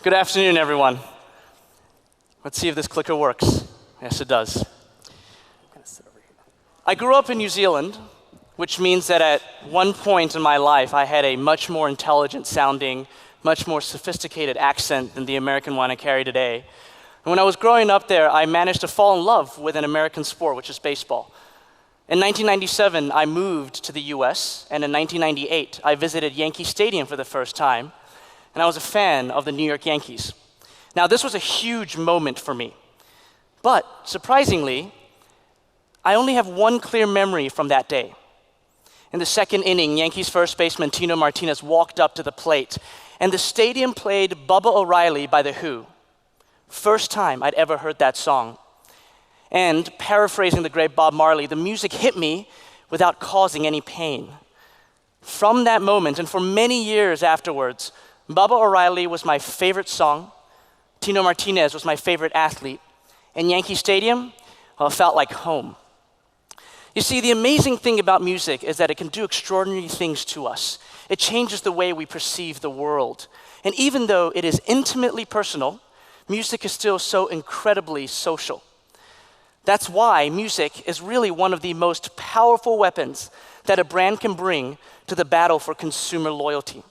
Good afternoon, everyone. Let's see if this clicker works. Yes, it does. I grew up in New Zealand, which means that at one point in my life, I had a much more intelligent sounding, much more sophisticated accent than the American one I carry today. And when I was growing up there, I managed to fall in love with an American sport, which is baseball. In 1997, I moved to the US, and in 1998, I visited Yankee Stadium for the first time, and I was a fan of the New York Yankees. Now, this was a huge moment for me, but surprisingly, I only have one clear memory from that day. In the second inning, Yankees first baseman Tino Martinez walked up to the plate, and the stadium played Bubba O'Reilly by The Who. First time I'd ever heard that song. And paraphrasing the great Bob Marley, the music hit me without causing any pain. From that moment, and for many years afterwards, Bubba O'Reilly was my favorite song, Tino Martinez was my favorite athlete, and Yankee Stadium felt like home. You see, the amazing thing about music is that it can do extraordinary things to us. It changes the way we perceive the world. And even though it is intimately personal, music is still so incredibly social. That's why music is really one of the most powerful weapons that a brand can bring to the battle for consumer loyalty.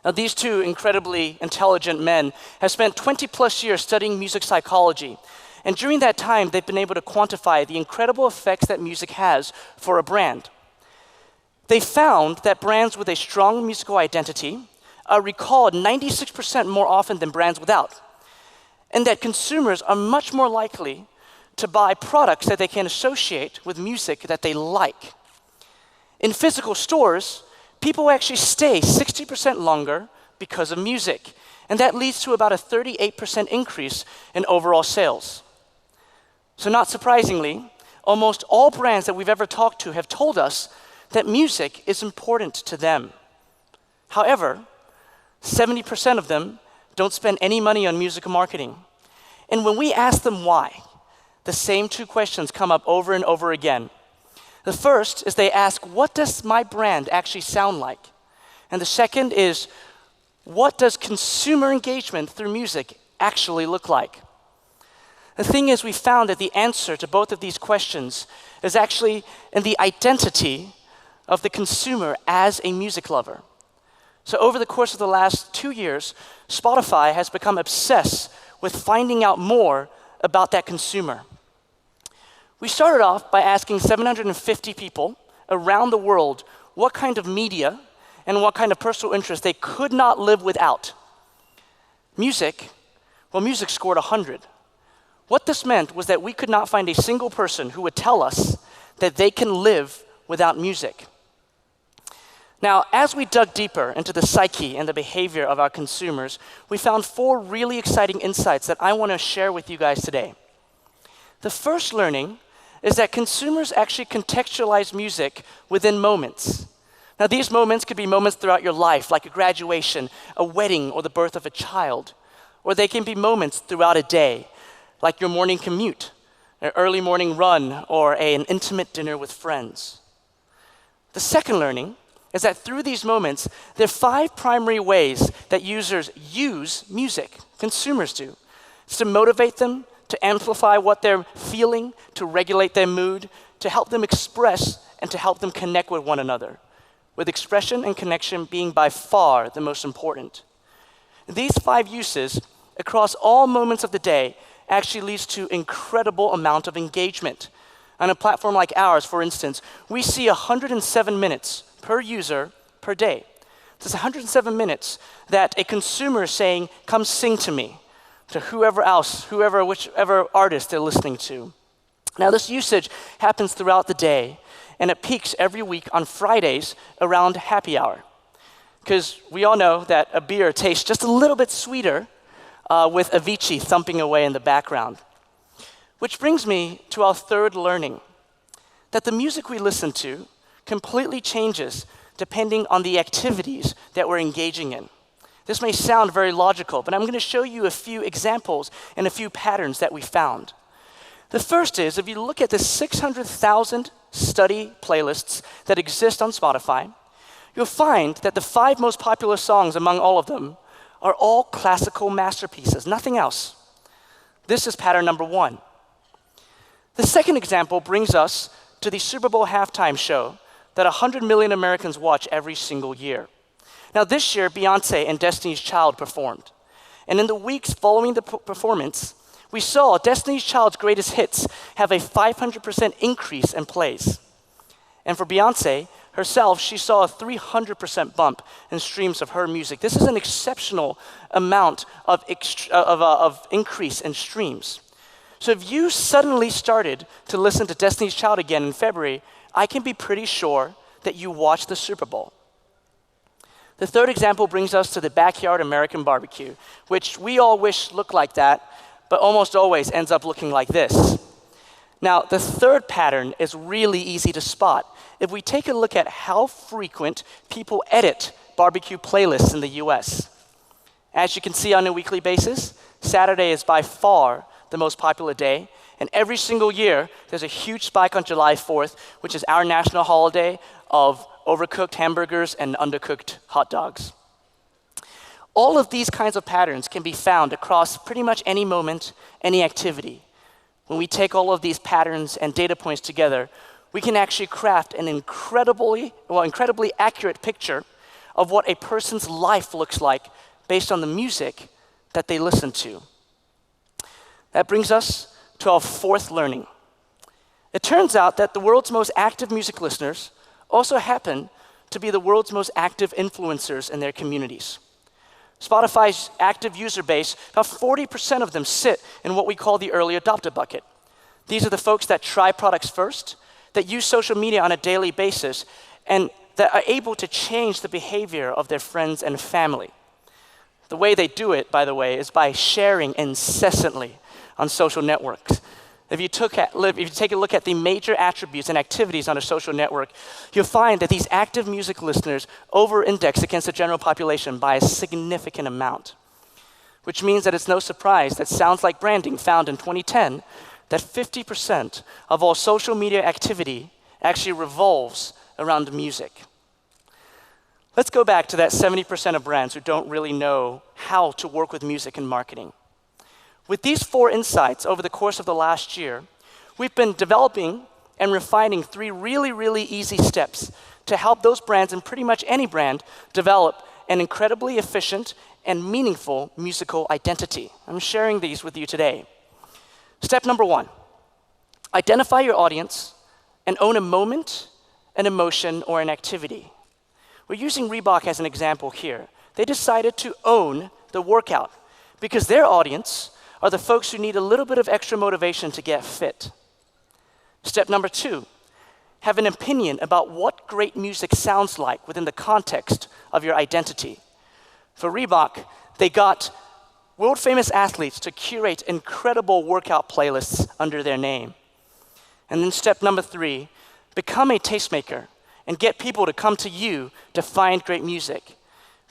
Now, these two incredibly intelligent men have spent 20 plus years studying music psychology. And during that time, they've been able to quantify the incredible effects that music has for a brand. They found that brands with a strong musical identity are recalled 96% more often than brands without. And that consumers are much more likely to buy products that they can associate with music that they like. In physical stores, people actually stay 60% longer because of music, and that leads to about a 38% increase in overall sales. So not surprisingly, almost all brands that we've ever talked to have told us that music is important to them. However, 70% of them don't spend any money on music marketing. And when we ask them why, the same two questions come up over and over again. The first is they ask, what does my brand actually sound like? And the second is, what does consumer engagement through music actually look like? The thing is, we found that the answer to both of these questions is actually in the identity of the consumer as a music lover. So over the course of the last 2 years, Spotify has become obsessed with finding out more about that consumer. We started off by asking 750 people around the world what kind of media and what kind of personal interest they could not live without. Music scored 100. What this meant was that we could not find a single person who would tell us that they can live without music. Now, as we dug deeper into the psyche and the behavior of our consumers, we found 4 really exciting insights that I want to share with you guys today. The first learning is that consumers actually contextualize music within moments. Now, these moments could be moments throughout your life, like a graduation, a wedding, or the birth of a child. Or they can be moments throughout a day, like your morning commute, an early morning run, or an intimate dinner with friends. The second learning is that through these moments, there are 5 primary ways that users use music, consumers do. It's to motivate them, to amplify what they're feeling, to regulate their mood, to help them express, and to help them connect with one another, with expression and connection being by far the most important. These 5 uses across all moments of the day actually leads to incredible amount of engagement. On a platform like ours, for instance, we see 107 minutes per user per day. That's 107 minutes that a consumer is saying, come sing to me, to whichever artist they're listening to. Now, this usage happens throughout the day, and it peaks every week on Fridays around happy hour. Because we all know that a beer tastes just a little bit sweeter with Avicii thumping away in the background. Which brings me to our third learning, that the music we listen to completely changes depending on the activities that we're engaging in. This may sound very logical, but I'm going to show you a few examples and a few patterns that we found. The first is, if you look at the 600,000 study playlists that exist on Spotify, you'll find that the 5 most popular songs among all of them are all classical masterpieces, nothing else. This is pattern number one. The second example brings us to the Super Bowl halftime show that 100 million Americans watch every single year. Now this year, Beyoncé and Destiny's Child performed. And in the weeks following the performance, we saw Destiny's Child's greatest hits have a 500% increase in plays. And for Beyoncé herself, she saw a 300% bump in streams of her music. This is an exceptional amount of increase in streams. So if you suddenly started to listen to Destiny's Child again in February, I can be pretty sure that you watched the Super Bowl. The third example brings us to the backyard American barbecue, which we all wish looked like that, but almost always ends up looking like this. Now, the third pattern is really easy to spot. If we take a look at how frequent people edit barbecue playlists in the US. As you can see on a weekly basis, Saturday is by far the most popular day, and every single year there's a huge spike on July 4th, which is our national holiday of overcooked hamburgers and undercooked hot dogs. All of these kinds of patterns can be found across pretty much any moment, any activity. When we take all of these patterns and data points together, we can actually craft an incredibly accurate picture of what a person's life looks like based on the music that they listen to. That brings us to our fourth learning. It turns out that the world's most active music listeners also happen to be the world's most active influencers in their communities. Spotify's active user base, about 40% of them sit in what we call the early adopter bucket. These are the folks that try products first, that use social media on a daily basis, and that are able to change the behavior of their friends and family. The way they do it, by the way, is by sharing incessantly on social networks. If you take a look at the major attributes and activities on a social network, you'll find that these active music listeners over-index against the general population by a significant amount, which means that it's no surprise that Sounds Like Branding found in 2010 that 50% of all social media activity actually revolves around music. Let's go back to that 70% of brands who don't really know how to work with music and marketing. With these 4 insights over the course of the last year, we've been developing and refining 3 really, really easy steps to help those brands, and pretty much any brand, develop an incredibly efficient and meaningful musical identity. I'm sharing these with you today. Step number 1, identify your audience and own a moment, an emotion, or an activity. We're using Reebok as an example here. They decided to own the workout because their audience are the folks who need a little bit of extra motivation to get fit. Step number 2, have an opinion about what great music sounds like within the context of your identity. For Reebok, they got world-famous athletes to curate incredible workout playlists under their name. And then step number 3, become a tastemaker and get people to come to you to find great music.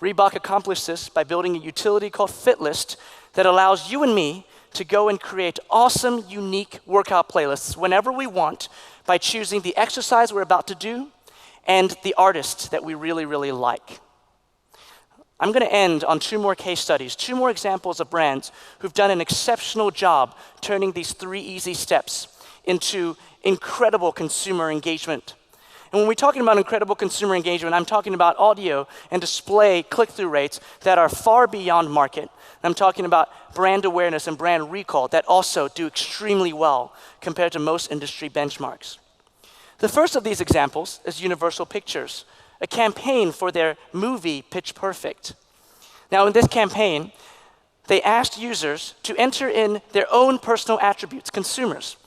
Reebok accomplished this by building a utility called FitList that allows you and me to go and create awesome, unique workout playlists whenever we want by choosing the exercise we're about to do and the artist that we really, really like. I'm going to end on 2 more case studies, 2 more examples of brands who've done an exceptional job turning these 3 easy steps into incredible consumer engagement. And when we're talking about incredible consumer engagement, I'm talking about audio and display click-through rates that are far beyond market. I'm talking about brand awareness and brand recall that also do extremely well compared to most industry benchmarks. The first of these examples is Universal Pictures, a campaign for their movie Pitch Perfect. Now in this campaign, they asked users to enter in their own personal attributes, consumers.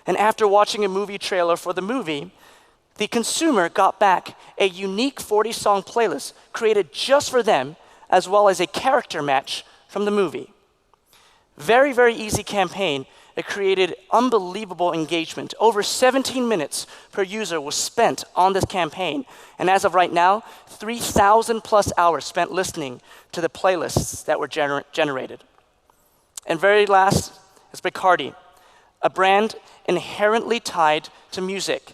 And after watching a movie trailer for the movie, the consumer got back a unique 40-song playlist created just for them, as well as a character match from the movie. Very, very easy campaign. It created unbelievable engagement. Over 17 minutes per user was spent on this campaign. And as of right now, 3,000 plus hours spent listening to the playlists that were generated. And very last is Bacardi, a brand inherently tied to music.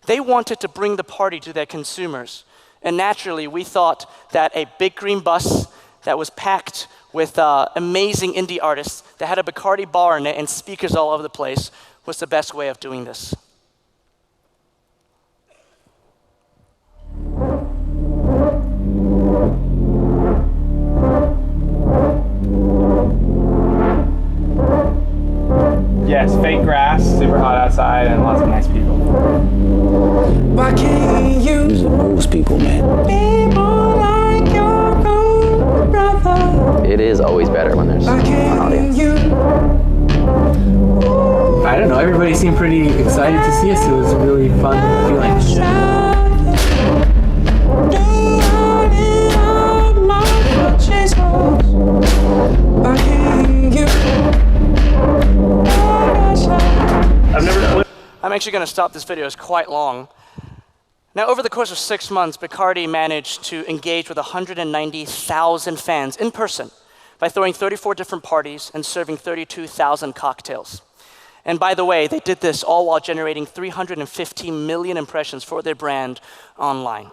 They wanted to bring the party to their consumers. And naturally, we thought that a big green bus that was packed with amazing indie artists that had a Bacardi bar in it and speakers all over the place was the best way of doing this. Yes, fake grass, super hot outside, and lots of nice people. Why can't you? Music moves people, man. People like your own brother. It is always better when there's Why an can't audience. you? I don't know, everybody seemed pretty excited to see us. It was a really fun feeling. Why can't you? I'm actually going to stop this video. It's quite long. Now, over the course of 6 months, Bacardi managed to engage with 190,000 fans in person by throwing 34 different parties and serving 32,000 cocktails. And by the way, they did this all while generating 350 million impressions for their brand online.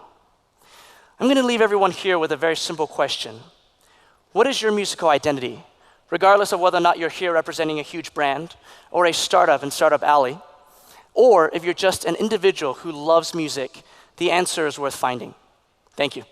I'm going to leave everyone here with a very simple question. What is your musical identity? Regardless of whether or not you're here representing a huge brand or a startup in Startup Alley, or if you're just an individual who loves music, the answer is worth finding. Thank you.